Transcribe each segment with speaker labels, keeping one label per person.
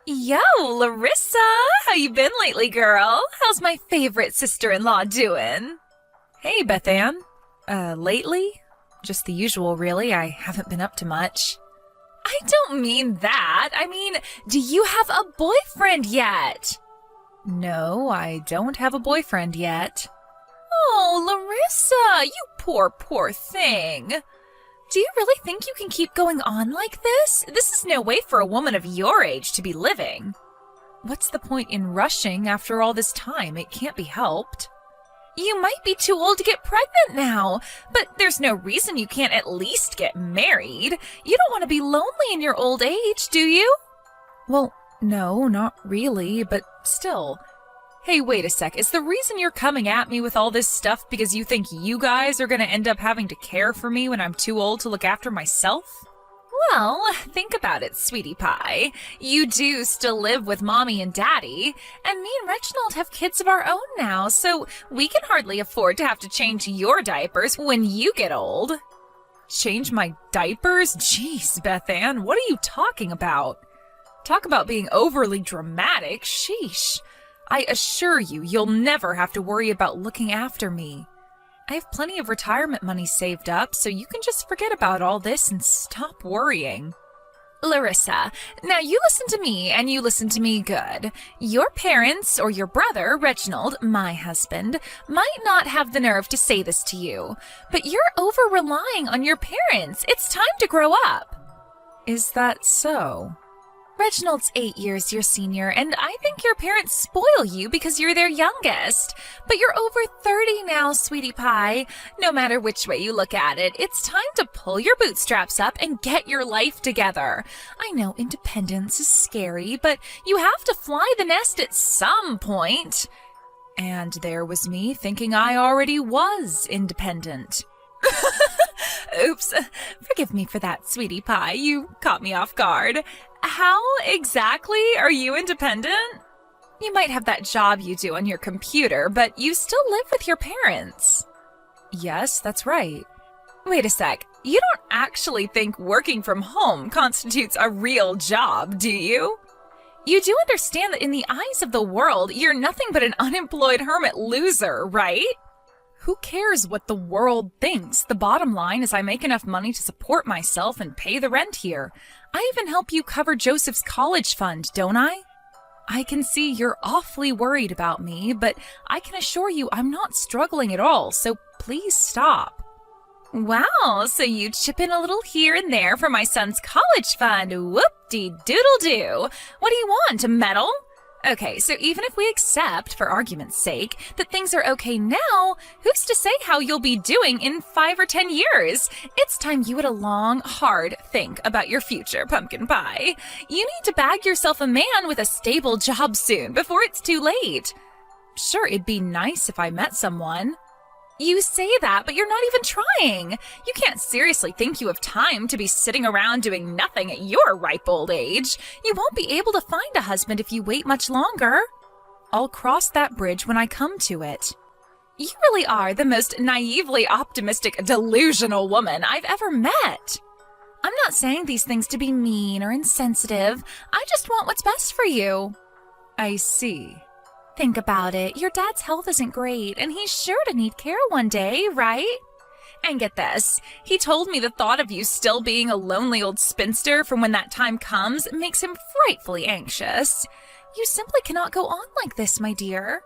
Speaker 1: Yo, Larissa! How you been lately, girl? How's my favorite sister-in-law doing?
Speaker 2: Hey, Beth Ann. Lately? Just the usual, really. I haven't been up to much.
Speaker 1: I don't mean that. I mean, do you have a boyfriend yet?
Speaker 2: No, I don't have a boyfriend yet.
Speaker 1: Oh, Larissa, you poor thing. Do you really think you can keep going on like this? This is no way for a woman of your age to be living.
Speaker 2: What's the point in rushing after all this time? It can't be helped.
Speaker 1: You might be too old to get pregnant now, but there's no reason you can't at least get married. You don't want to be lonely in your old age, do you?
Speaker 2: Well, no, not really, but still. Hey, wait a sec. Is the reason you're coming at me with all this stuff because you think you guys are going to end up having to care for me when I'm too old to look after myself?
Speaker 1: Well, think about it, sweetie pie. You do still live with mommy and daddy, and me and Reginald have kids of our own now, so we can hardly afford to have to change your diapers when you get old.
Speaker 2: Change my diapers? Jeez, Beth Ann, what are you talking about? Talk about being overly dramatic. Sheesh. I assure you, you'll never have to worry about looking after me. I have plenty of retirement money saved up, so you can just forget about all this and stop worrying.
Speaker 1: Larissa, now you listen to me, and you listen to me good. Your parents, or your brother, Reginald, my husband, might not have the nerve to say this to you, but you're over-relying on your parents. It's time to grow up.
Speaker 2: Is that so?
Speaker 1: Reginald's 8 years your senior, and I think your parents spoil you because you're their youngest. But you're over 30 now, sweetie pie. No matter which way you look at it, it's time to pull your bootstraps up and get your life together. I know independence is scary, but you have to fly the nest at some point.
Speaker 2: And there was me thinking I already was independent.
Speaker 1: Oops. Forgive me for that, sweetie pie. You caught me off guard. How exactly are you independent? You might have that job you do on your computer, but you still live with your parents.
Speaker 2: Yes, that's right.
Speaker 1: Wait a sec. You don't actually think working from home constitutes a real job, do you? You do understand that in the eyes of the world, you're nothing but an unemployed hermit loser, right?
Speaker 2: Who cares what the world thinks? The bottom line is I make enough money to support myself and pay the rent here. I even help you cover Joseph's college fund, don't I? I can see you're awfully worried about me, but I can assure you I'm not struggling at all, so please stop.
Speaker 1: Wow, so you chip in a little here and there for my son's college fund. Whoop-de-doodle-doo. What do you want, to meddle? Okay, so even if we accept, for argument's sake, that things are okay now, who's to say how you'll be doing in 5 or 10 years? It's time you had a long, hard think about your future, pumpkin pie. You need to bag yourself a man with a stable job soon, before it's too late.
Speaker 2: Sure, it'd be nice if I met someone.
Speaker 1: You say that, but you're not even trying. You can't seriously think you have time to be sitting around doing nothing at your ripe old age. You won't be able to find a husband if you wait much longer.
Speaker 2: I'll cross that bridge when I come to it.
Speaker 1: You really are the most naively optimistic, delusional woman I've ever met. I'm not saying these things to be mean or insensitive. I just want what's best for you.
Speaker 2: I see.
Speaker 1: Think about it. Your dad's health isn't great, and he's sure to need care one day, right? And get this, he told me the thought of you still being a lonely old spinster from when that time comes makes him frightfully anxious. You simply cannot go on like this, my dear.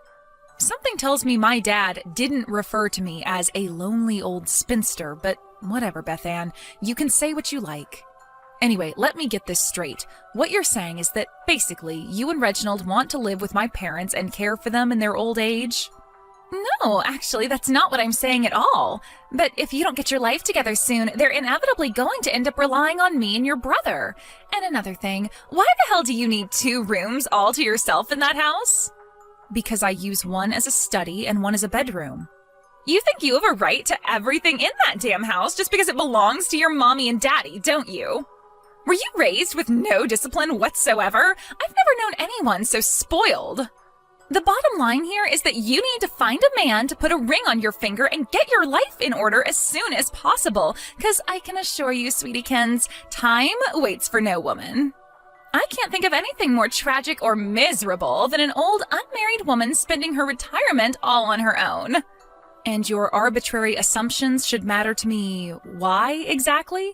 Speaker 2: Something tells me my dad didn't refer to me as a lonely old spinster, but whatever, Beth Ann. You can say what you like. Anyway, let me get this straight. What you're saying is that, basically, you and Reginald want to live with my parents and care for them in their old age?
Speaker 1: No, actually, that's not what I'm saying at all. But if you don't get your life together soon, they're inevitably going to end up relying on me and your brother. And another thing, why the hell do you need 2 rooms all to yourself in that house?
Speaker 2: Because I use one as a study and one as a bedroom.
Speaker 1: You think you have a right to everything in that damn house just because it belongs to your mommy and daddy, don't you? Were you raised with no discipline whatsoever? I've never known anyone so spoiled. The bottom line here is that you need to find a man to put a ring on your finger and get your life in order as soon as possible, because I can assure you, sweetiekins, time waits for no woman. I can't think of anything more tragic or miserable than an old unmarried woman spending her retirement all on her own.
Speaker 2: And your arbitrary assumptions should matter to me. Why exactly?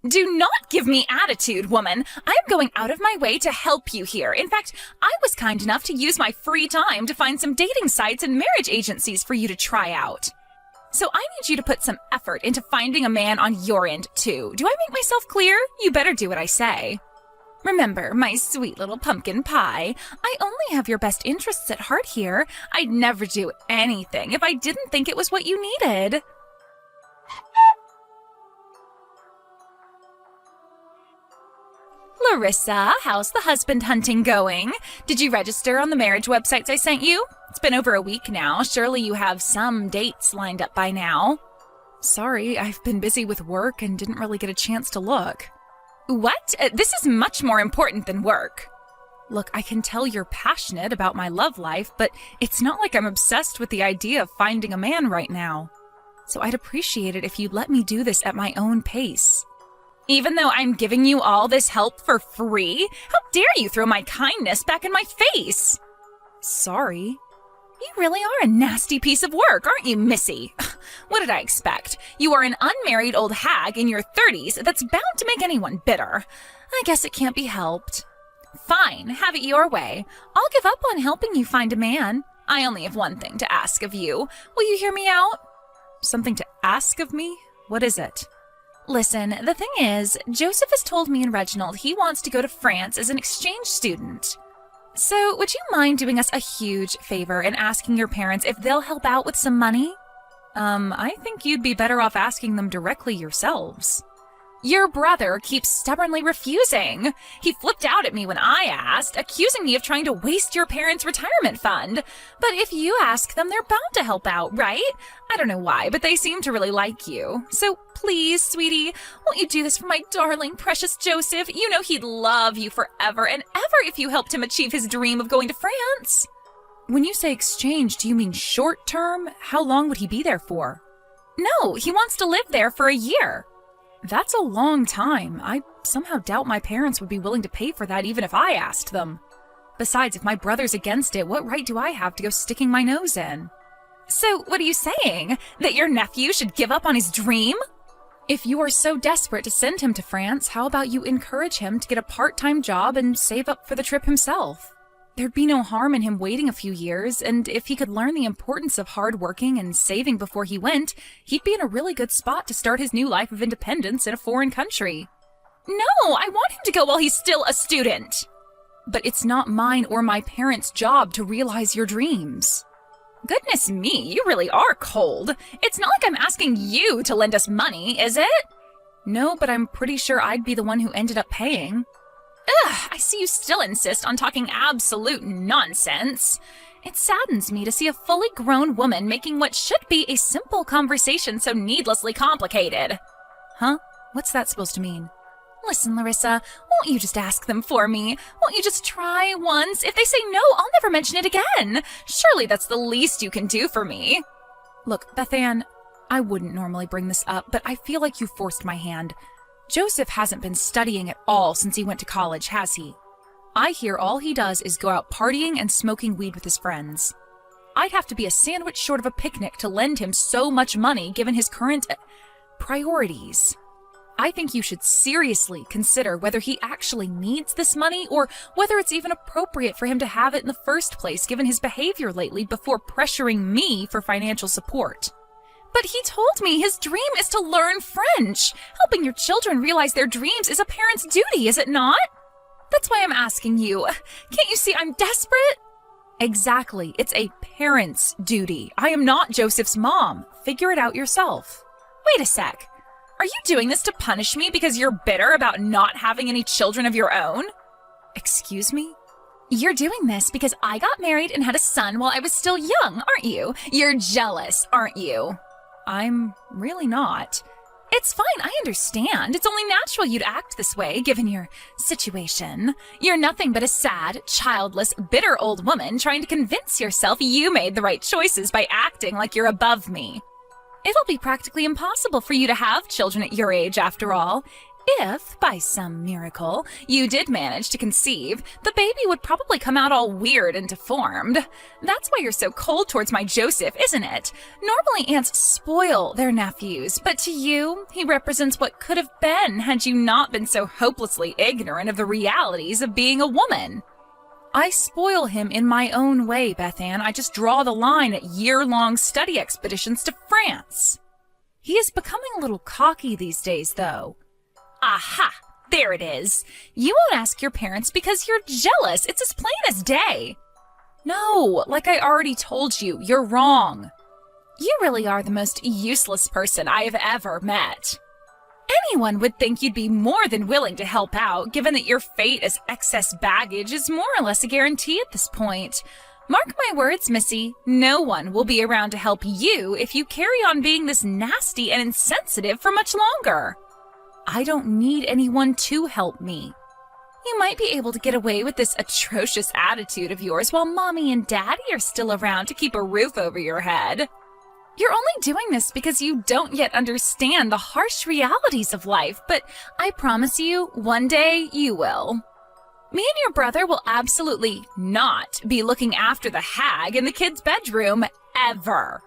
Speaker 1: Do not give me attitude, woman. I am going out of my way to help you here. In fact, I was kind enough to use my free time to find some dating sites and marriage agencies for you to try out. So I need you to put some effort into finding a man on your end, too. Do I make myself clear? You better do what I say. Remember, my sweet little pumpkin pie, I only have your best interests at heart here. I'd never do anything if I didn't think it was what you needed. Larissa, how's the husband hunting going? Did you register on the marriage websites I sent you? It's been over a week now. Surely you have some dates lined up by now.
Speaker 2: Sorry, I've been busy with work and didn't really get a chance to look.
Speaker 1: What? This is much more important than work.
Speaker 2: Look, I can tell you're passionate about my love life, but it's not like I'm obsessed with the idea of finding a man right now. So I'd appreciate it if you'd let me do this at my own pace.
Speaker 1: Even though I'm giving you all this help for free? How dare you throw my kindness back in my face?
Speaker 2: Sorry.
Speaker 1: You really are a nasty piece of work, aren't you, Missy? What did I expect? You are an unmarried old hag in your 30s that's bound to make anyone bitter. I guess it can't be helped. Fine, have it your way. I'll give up on helping you find a man. I only have one thing to ask of you. Will you hear me out?
Speaker 2: Something to ask of me? What is it?
Speaker 1: Listen, the thing is, Joseph has told me and Reginald he wants to go to France as an exchange student. So, would you mind doing us a huge favor and asking your parents if they'll help out with some money?
Speaker 2: I think you'd be better off asking them directly yourselves.
Speaker 1: Your brother keeps stubbornly refusing. He flipped out at me when I asked, accusing me of trying to waste your parents' retirement fund. But if you ask them, they're bound to help out, right? I don't know why, but they seem to really like you. So please, sweetie, won't you do this for my darling, precious Joseph? You know he'd love you forever and ever if you helped him achieve his dream of going to France.
Speaker 2: When you say exchange, do you mean short term? How long would he be there for?
Speaker 1: No, he wants to live there for a year.
Speaker 2: That's a long time. I somehow doubt my parents would be willing to pay for that even if I asked them. Besides, if my brother's against it, what right do I have to go sticking my nose in?
Speaker 1: So, what are you saying? That your nephew should give up on his dream?
Speaker 2: If you are so desperate to send him to France, how about you encourage him to get a part-time job and save up for the trip himself? There'd be no harm in him waiting a few years, and if he could learn the importance of hard working and saving before he went, he'd be in a really good spot to start his new life of independence in a foreign country.
Speaker 1: No, I want him to go while he's still a student.
Speaker 2: But it's not mine or my parents' job to realize your dreams.
Speaker 1: Goodness me, you really are cold. It's not like I'm asking you to lend us money, is it?
Speaker 2: No, but I'm pretty sure I'd be the one who ended up paying.
Speaker 1: Ugh, I see you still insist on talking absolute nonsense. It saddens me to see a fully grown woman making what should be a simple conversation so needlessly complicated.
Speaker 2: Huh? What's that supposed to mean?
Speaker 1: Listen, Larissa, won't you just ask them for me? Won't you just try once? If they say no, I'll never mention it again. Surely that's the least you can do for me.
Speaker 2: Look, Bethann, I wouldn't normally bring this up, but I feel like you forced my hand. Joseph hasn't been studying at all since he went to college, has he? I hear all he does is go out partying and smoking weed with his friends. I'd have to be a sandwich short of a picnic to lend him so much money given his current priorities. I think you should seriously consider whether he actually needs this money or whether it's even appropriate for him to have it in the first place given his behavior lately before pressuring me for financial support.
Speaker 1: But he told me his dream is to learn French. Helping your children realize their dreams is a parent's duty, is it not? That's why I'm asking you. Can't you see I'm desperate?
Speaker 2: Exactly. It's a parent's duty. I am not Joseph's mom. Figure it out yourself.
Speaker 1: Wait a sec. Are you doing this to punish me because you're bitter about not having any children of your own?
Speaker 2: Excuse me?
Speaker 1: You're doing this because I got married and had a son while I was still young, aren't you? You're jealous, aren't you?
Speaker 2: I'm really not.
Speaker 1: It's fine, I understand. It's only natural you'd act this way, given your situation. You're nothing but a sad, childless, bitter old woman trying to convince yourself you made the right choices by acting like you're above me. It'll be practically impossible for you to have children at your age, after all. If, by some miracle, you did manage to conceive, the baby would probably come out all weird and deformed. That's why you're so cold towards my Joseph, isn't it? Normally aunts spoil their nephews, but to you, he represents what could have been had you not been so hopelessly ignorant of the realities of being a woman. I spoil him in my own way, Beth Ann. I just draw the line at year-long study expeditions to France. He is becoming a little cocky these days, though. Aha! There it is. You won't ask your parents because you're jealous. It's as plain as day. No, like I already told you, you're wrong. You really are the most useless person I have ever met. Anyone would think you'd be more than willing to help out, given that your fate as excess baggage is more or less a guarantee at this point. Mark my words, Missy, no one will be around to help you if you carry on being this nasty and insensitive for much longer. I don't need anyone to help me. You might be able to get away with this atrocious attitude of yours while Mommy and Daddy are still around to keep a roof over your head. You're only doing this because you don't yet understand the harsh realities of life, but I promise you, one day you will. Me and your brother will absolutely not be looking after the hag in the kids' bedroom, ever.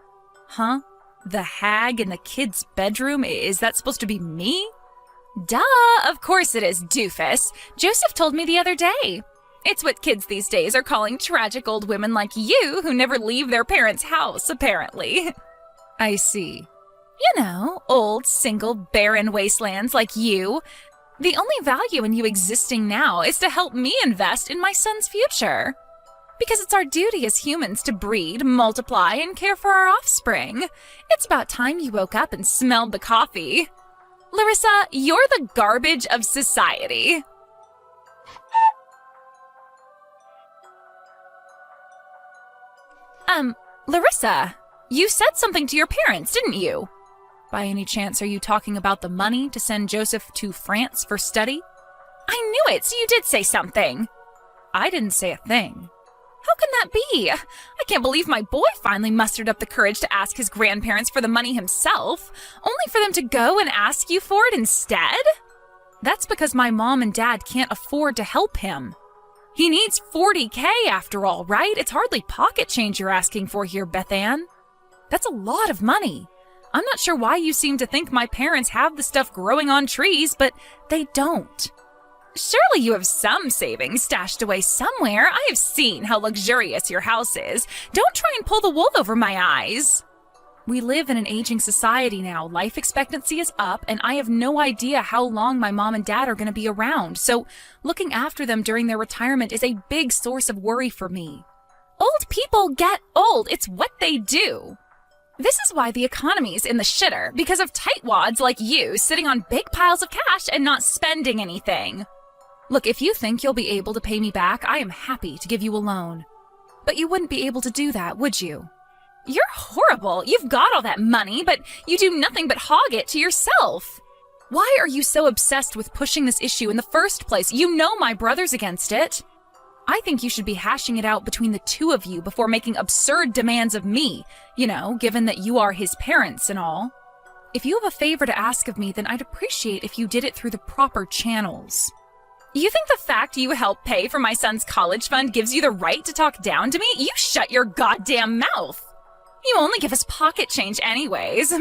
Speaker 1: Huh? The hag in the kids' bedroom? Is that supposed to be me? Duh, of course it is, doofus. Joseph told me the other day. It's what kids these days are calling tragic old women like you who never leave their parents' house, apparently. I see. You know, old, single, barren wastelands like you. The only value in you existing now is to help me invest in my son's future. Because it's our duty as humans to breed, multiply, and care for our offspring. It's about time you woke up and smelled the coffee. Larissa, you're the garbage of society. Larissa, you said something to your parents, didn't you? By any chance, are you talking about the money to send Joseph to France for study? I knew it, so you did say something. I didn't say a thing. How can that be? I can't believe my boy finally mustered up the courage to ask his grandparents for the money himself, only for them to go and ask you for it instead? That's because my mom and dad can't afford to help him. He needs $40K after all, right? It's hardly pocket change you're asking for here, Beth Ann. That's a lot of money. I'm not sure why you seem to think my parents have the stuff growing on trees, but they don't. Surely you have some savings stashed away somewhere. I have seen how luxurious your house is. Don't try and pull the wool over my eyes. We live in an aging society now. Life expectancy is up, and I have no idea how long my mom and dad are going to be around, so looking after them during their retirement is a big source of worry for me. Old people get old. It's what they do. This is why the economy's in the shitter, because of tightwads like you sitting on big piles of cash and not spending anything. Look, if you think you'll be able to pay me back, I am happy to give you a loan. But you wouldn't be able to do that, would you? You're horrible. You've got all that money, but you do nothing but hog it to yourself. Why are you so obsessed with pushing this issue in the first place? You know my brother's against it. I think you should be hashing it out between the two of you before making absurd demands of me, you know, given that you are his parents and all. If you have a favor to ask of me, then I'd appreciate if you did it through the proper channels. You think the fact you help pay for my son's college fund gives you the right to talk down to me? You shut your goddamn mouth. You only give us pocket change anyways.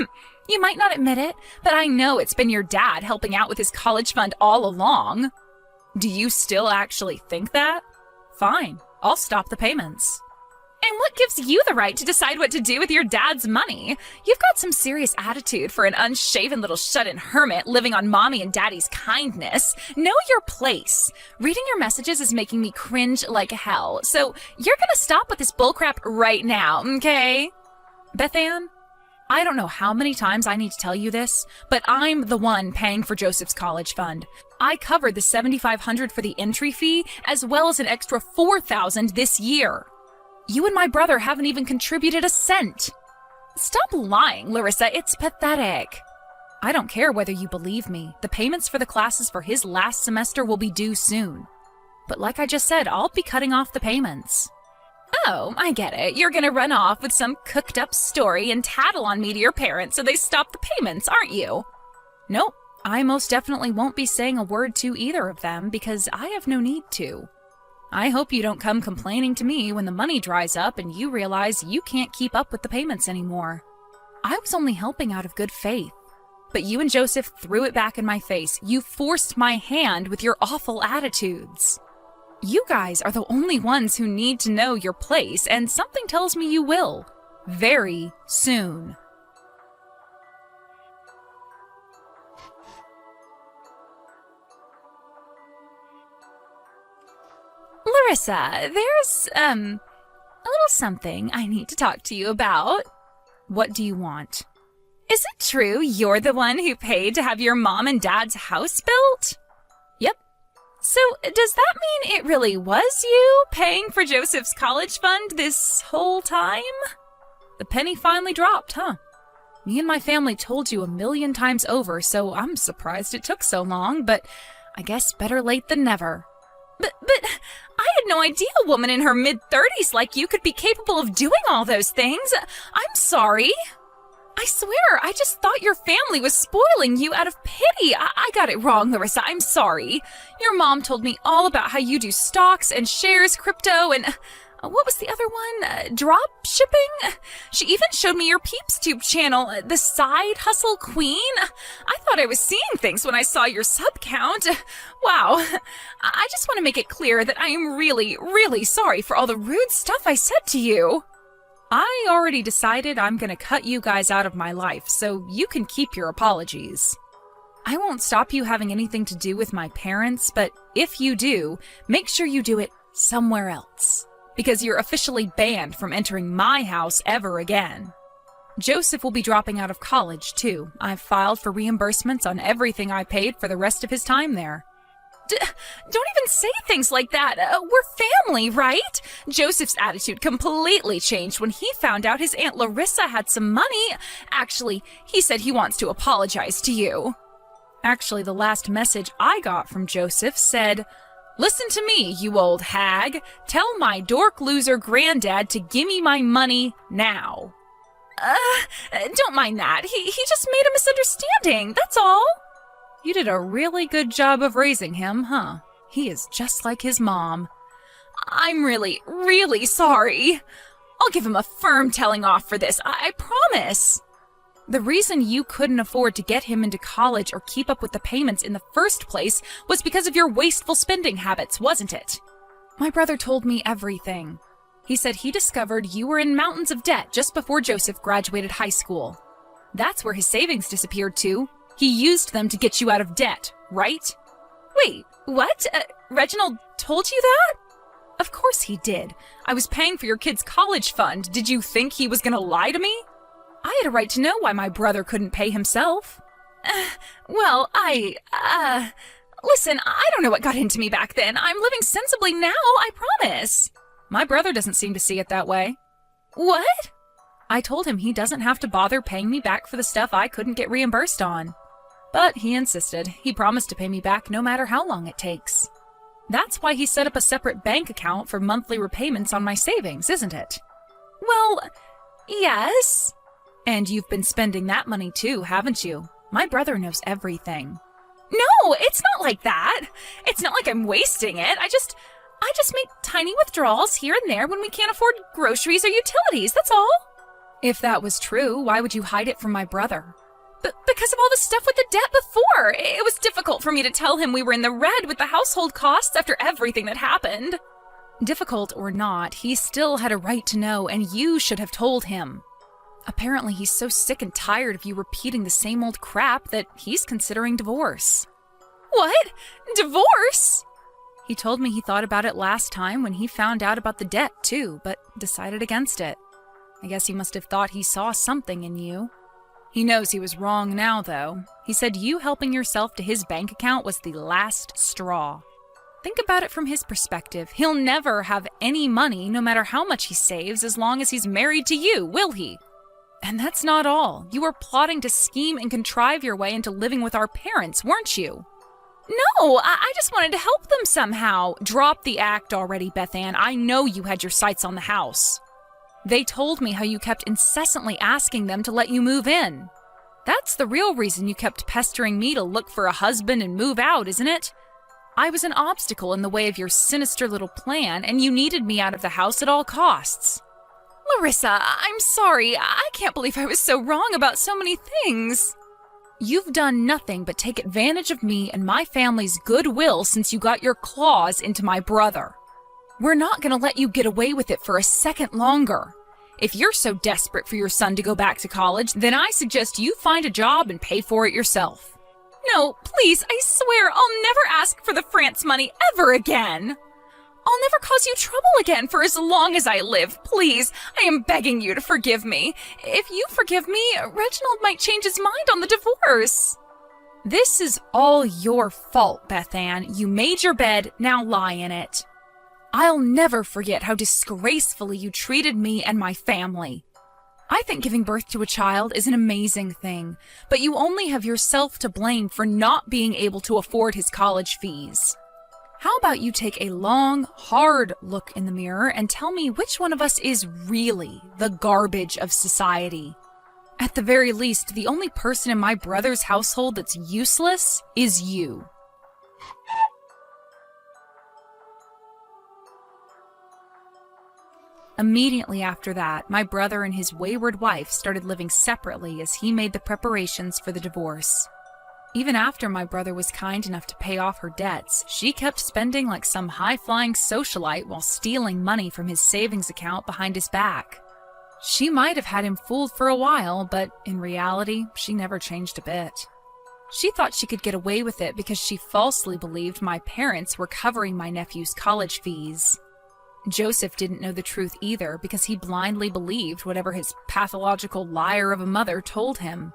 Speaker 1: You might not admit it, but I know it's been your dad helping out with his college fund all along. Do you still actually think that? Fine, I'll stop the payments. And what gives you the right to decide what to do with your dad's money? You've got some serious attitude for an unshaven little shut-in hermit living on mommy and daddy's kindness. Know your place. Reading your messages is making me cringe like hell, so you're gonna stop with this bullcrap right now, okay? Beth Ann, I don't know how many times I need to tell you this, but I'm the one paying for Joseph's college fund. I covered the $7,500 for the entry fee, as well as an extra $4,000 this year. You and my brother haven't even contributed a cent. Stop lying, Larissa. It's pathetic. I don't care whether you believe me. The payments for the classes for his last semester will be due soon. But like I just said, I'll be cutting off the payments. Oh, I get it. You're gonna run off with some cooked-up story and tattle on me to your parents so they stop the payments, aren't you? Nope.
Speaker 2: I most definitely won't be saying a word to either of them because I have no need to. I hope you don't come complaining to me when the money dries up and you realize you can't keep up with the payments anymore. I was only helping out of good faith. But you and Joseph threw it back in my face. You forced my hand with your awful attitudes. You guys are the only ones who need to know your place, and something tells me you will. Very soon.
Speaker 1: Larissa, there's, a little something I need to talk to you about.
Speaker 2: What do you want?
Speaker 1: Is it true you're the one who paid to have your mom and dad's house built?
Speaker 2: Yep.
Speaker 1: So does that mean it really was you paying for Joseph's college fund this whole time?
Speaker 2: The penny finally dropped, huh? Me and my family told you 1,000,000 times over, so I'm surprised it took so long, but I guess better late than never.
Speaker 1: But I had no idea a woman in her mid-30s like you could be capable of doing all those things. I'm sorry. I swear, I just thought your family was spoiling you out of pity. I got it wrong, Larissa. I'm sorry. Your mom told me all about how you do stocks and shares, crypto, and what was the other one? Drop shipping? She even showed me your Peeps Tube channel, the Side Hustle Queen. I thought I was seeing things when I saw your sub count. Wow. I just want to make it clear that I am really, really sorry for all the rude stuff I said to you.
Speaker 2: I already decided I'm going to cut you guys out of my life, so you can keep your apologies. I won't stop you having anything to do with my parents, but if you do, make sure you do it somewhere else, because you're officially banned from entering my house ever again. Joseph will be dropping out of college, too. I've filed for reimbursements on everything I paid for the rest of his time there.
Speaker 1: Don't even say things like that. We're family, right? Joseph's attitude completely changed when he found out his Aunt Larissa had some money. Actually, he said he wants to apologize to you.
Speaker 2: Actually, the last message I got from Joseph said, "Listen to me, you old hag. Tell my dork loser granddad to gimme my money now."
Speaker 1: Don't mind that. He just made a misunderstanding, that's all.
Speaker 2: You did a really good job of raising him, huh? He is just like his mom.
Speaker 1: I'm really, really sorry. I'll give him a firm telling off for this, I promise.
Speaker 2: The reason you couldn't afford to get him into college or keep up with the payments in the first place was because of your wasteful spending habits, wasn't it? My brother told me everything. He said he discovered you were in mountains of debt just before Joseph graduated high school. That's where his savings disappeared to. He used them to get you out of debt, right?
Speaker 1: Wait, what? Reginald told you that?
Speaker 2: Of course he did. I was paying for your kid's college fund. Did you think he was going to lie to me? I had a right to know why my brother couldn't pay himself.
Speaker 1: Listen, I don't know what got into me back then. I'm living sensibly now, I promise.
Speaker 2: My brother doesn't seem to see it that way.
Speaker 1: What?
Speaker 2: I told him he doesn't have to bother paying me back for the stuff I couldn't get reimbursed on. But he insisted. He promised to pay me back no matter how long it takes. That's why he set up a separate bank account for monthly repayments on my savings, isn't it?
Speaker 1: Well, yes.
Speaker 2: And you've been spending that money too, haven't you? My brother knows everything.
Speaker 1: No, it's not like that. It's not like I'm wasting it. I just make tiny withdrawals here and there when we can't afford groceries or utilities, that's all.
Speaker 2: If that was true, why would you hide it from my brother?
Speaker 1: Because of all the stuff with the debt before. It was difficult for me to tell him we were in the red with the household costs after everything that happened.
Speaker 2: Difficult or not, he still had a right to know, and you should have told him. Apparently he's so sick and tired of you repeating the same old crap that he's considering divorce.
Speaker 1: What? Divorce?
Speaker 2: He told me he thought about it last time when he found out about the debt too, but decided against it. I guess he must have thought he saw something in you. He knows he was wrong now, though. He said you helping yourself to his bank account was the last straw. Think about it from his perspective. He'll never have any money, no matter how much he saves, as long as he's married to you, will he? And that's not all. You were plotting to scheme and contrive your way into living with our parents, weren't you?
Speaker 1: No, I just wanted to help them somehow.
Speaker 2: Drop the act already, Beth Ann. I know you had your sights on the house. They told me how you kept incessantly asking them to let you move in. That's the real reason you kept pestering me to look for a husband and move out, isn't it? I was an obstacle in the way of your sinister little plan, and you needed me out of the house at all costs.
Speaker 1: Larissa, I'm sorry. I can't believe I was so wrong about so many things.
Speaker 2: You've done nothing but take advantage of me and my family's goodwill since you got your claws into my brother. We're not going to let you get away with it for a second longer. If you're so desperate for your son to go back to college, then I suggest you find a job and pay for it yourself.
Speaker 1: No, please, I swear I'll never ask for the France money ever again. I'll never cause you trouble again for as long as I live. Please, I am begging you to forgive me. If you forgive me, Reginald might change his mind on the divorce.
Speaker 2: This is all your fault, Beth Ann. You made your bed, now lie in it. I'll never forget how disgracefully you treated me and my family. I think giving birth to a child is an amazing thing, but you only have yourself to blame for not being able to afford his college fees. How about you take a long, hard look in the mirror and tell me which one of us is really the garbage of society? At the very least, the only person in my brother's household that's useless is you. Immediately after that, my brother and his wayward wife started living separately as he made the preparations for the divorce. Even after my brother was kind enough to pay off her debts, she kept spending like some high-flying socialite while stealing money from his savings account behind his back. She might have had him fooled for a while, but in reality, she never changed a bit. She thought she could get away with it because she falsely believed my parents were covering my nephew's college fees. Joseph didn't know the truth either because he blindly believed whatever his pathological liar of a mother told him.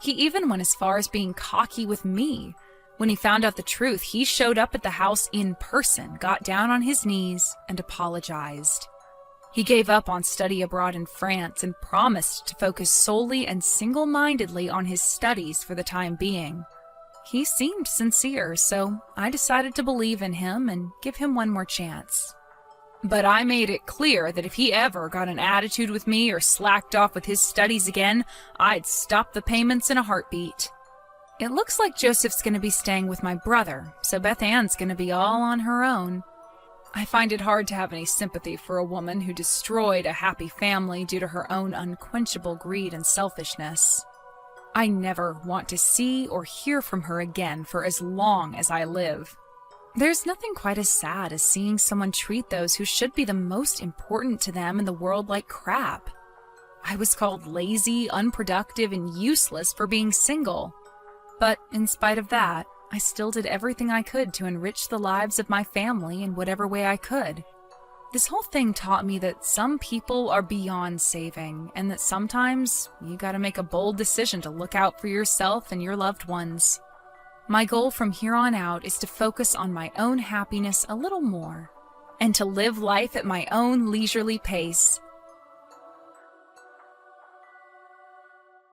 Speaker 2: He even went as far as being cocky with me. When he found out the truth, he showed up at the house in person, got down on his knees, and apologized. He gave up on study abroad in France and promised to focus solely and single-mindedly on his studies for the time being. He seemed sincere, so I decided to believe in him and give him one more chance. But I made it clear that if he ever got an attitude with me or slacked off with his studies again, I'd stop the payments in a heartbeat. It looks like Joseph's going to be staying with my brother, so Beth Ann's going to be all on her own. I find it hard to have any sympathy for a woman who destroyed a happy family due to her own unquenchable greed and selfishness. I never want to see or hear from her again for as long as I live. There's nothing quite as sad as seeing someone treat those who should be the most important to them in the world like crap. I was called lazy, unproductive, and useless for being single. But in spite of that, I still did everything I could to enrich the lives of my family in whatever way I could. This whole thing taught me that some people are beyond saving, and that sometimes you gotta make a bold decision to look out for yourself and your loved ones. My goal from here on out is to focus on my own happiness a little more, and to live life at my own leisurely pace,